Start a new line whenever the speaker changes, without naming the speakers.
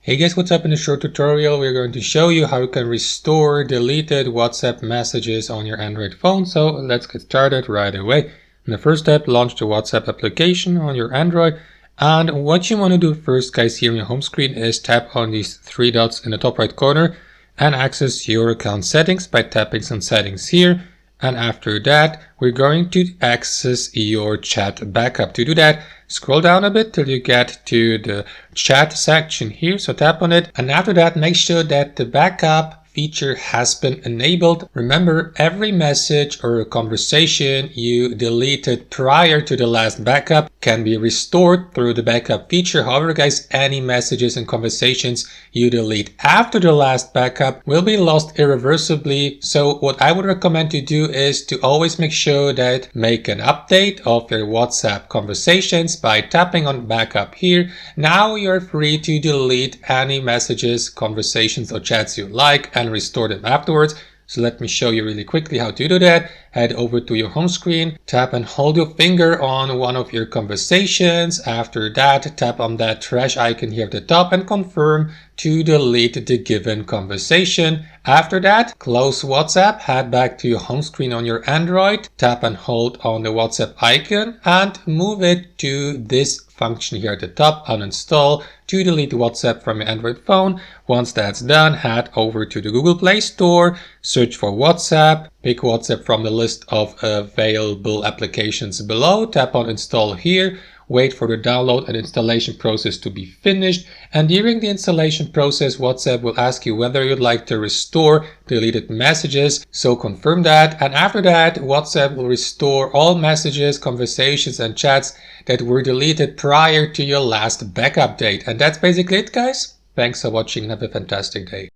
Hey guys, what's up? In this short tutorial, we're going to show you how you can restore deleted WhatsApp messages on your Android phone. So let's get started right away. In the first step, launch the WhatsApp application on your Android. And what you want to do first, guys, here on your home screen is tap on these three dots in the top right corner and access your account settings by tapping some settings here. And after that, we're going to access your chat backup. To do that, scroll down a bit till you get to the chat section here. So tap on it. And after that, make sure that the backup feature has been enabled. Remember, every message or conversation you deleted prior to the last backup can be restored through the backup feature. However, guys, any messages and conversations you delete after the last backup will be lost irreversibly. So what I would recommend to do is to always make sure that make an update of your WhatsApp conversations by tapping on backup here. Now you're free to delete any messages, conversations or chats you like and restore them afterwards. So let me show you really quickly how to do that. Head over to your home screen, tap and hold your finger on one of your conversations. After that, tap on that trash icon here at the top and confirm to delete the given conversation. After that, close WhatsApp, head back to your home screen on your Android, tap and hold on the WhatsApp icon and move it to this function here at the top, uninstall, to delete WhatsApp from your Android phone. Once that's done, head over to the Google Play Store, search for WhatsApp, pick WhatsApp from the list of available applications below, tap on install here, wait for the download and installation process to be finished. And during the installation process, WhatsApp will ask you whether you'd like to restore deleted messages. So confirm that. And after that, WhatsApp will restore all messages, conversations, and chats that were deleted prior to your last backup date. And that's basically it, guys. Thanks for watching and have a fantastic day.